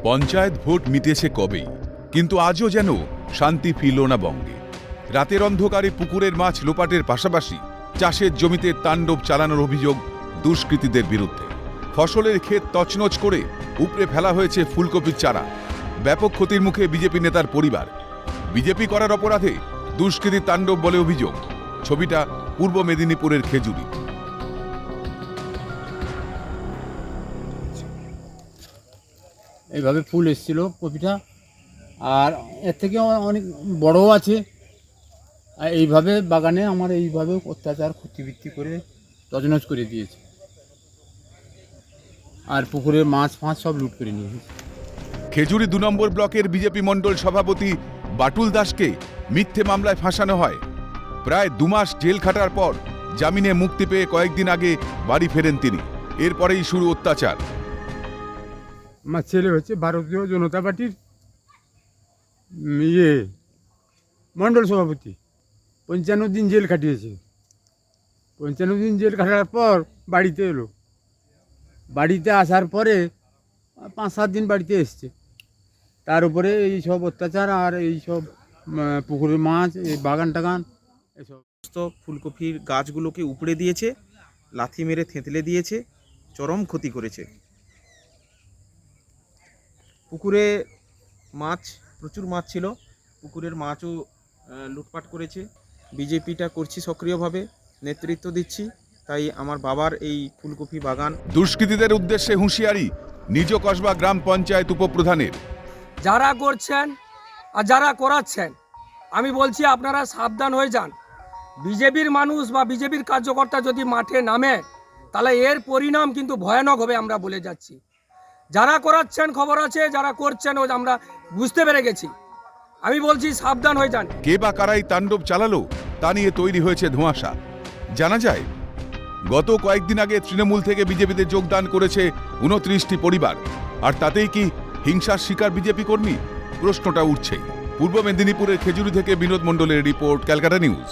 Panchayat vote মিটেছে কবেই, কিন্তু আজও যেন শান্তি ফিরল না বঙ্গে। রাতের অন্ধকারে পুকুরের মাছ লোপাটের পাশাপাশি চাষের জমিতে তাণ্ডব চালানোর অভিযোগ দুষ্কৃতীদের বিরুদ্ধে। ফসলের ক্ষেত তছনছ করে উপড়ে ফেলা হয়েছে ফুলকপির চারা। ব্যাপক ক্ষতির মুখে বিজেপি নেতার পরিবার। বিজেপি করার অপরাধে দুষ্কৃতীর তাণ্ডব বলে অভিযোগ। ছবিটা পূর্ব মেদিনীপুরের খেজুরি। এইভাবে ফুল এসেছিল কপিটা, আর এর থেকে অনেক বড়ও আছে। আর এইভাবে বাগানে আমার এইভাবে অত্যাচার ক্ষতিবৃত্তি করে তছনছ করে দিয়েছে, আর পুকুরের মাছ ফাঁস সব লুট করে নিয়েছে। খেজুরি ২ নম্বর ব্লকের বিজেপি মণ্ডল সভাপতি বাটুল দাসকে মিথ্যে মামলায় ফাঁসানো হয়। প্রায় ২ মাস জেল খাটার পর জামিনে মুক্তি পেয়ে কয়েকদিন আগে বাড়ি ফেরেন তিনি। এরপরেই শুরু অত্যাচার। আমার ছেলে হচ্ছে ভারতীয় জনতা পার্টির মণ্ডল সভাপতি। ৫৫ দিন জেল খাটিয়েছে। ৫৫ দিন জেল খাটার পর বাড়িতে এলো। বাড়িতে আসার পরে ৫-৭ দিন বাড়িতে এসছে। তার উপরে এই সব অত্যাচার আর এই সব পুকুরের মাছ, এই বাগান টাগান এসব। ফুলকপির গাছগুলোকে উপড়ে দিয়েছে, লাথি মেরে থেঁতলে দিয়েছে, চরম ক্ষতি করেছে। পুকুরে মাছ, প্রচুর মাছ ছিল, পুকুরের মাছও লুটপাট করেছে। বিজেপিটা করছি সক্রিয়ভাবে, নেতৃত্ব দিচ্ছি, তাই আমার বাবার এই ফুলকপি বাগান। দুষ্কৃতীদের উদ্দেশ্যে হুঁশিয়ারি নিজ কসবা গ্রাম পঞ্চায়েত উপপ্রধানের। যারা করছেন আর যারা করাচ্ছেন, আমি বলছি আপনারা সাবধান হয়ে যান। বিজেপির মানুষ বা বিজেপির কার্যকর্তা যদি মাঠে নামে, তাহলে এর পরিণাম কিন্তু ভয়ানক হবে, আমরা বলে যাচ্ছি। যারা করাচ্ছেন খবর আছে, যারা করছেন ও আমরা বুঝতে পেরে গেছি। আমি বলছি সাবধান হয়ে যান। কে বা কারাই তাণ্ডব চালালো তা নিয়ে তৈরি হয়েছে ধোঁয়াশা। জানা যায়, গত কয়েকদিন আগে তৃণমূল থেকে বিজেপিতে যোগদান করেছে ২৯টি পরিবার। আর তাতেই কি হিংসার শিকার বিজেপি কর্মী? প্রশ্নটা উঠছেই। পূর্ব মেদিনীপুরের খেজুরি থেকে বিনোদ মণ্ডলের রিপোর্ট, ক্যালকাটা নিউজ।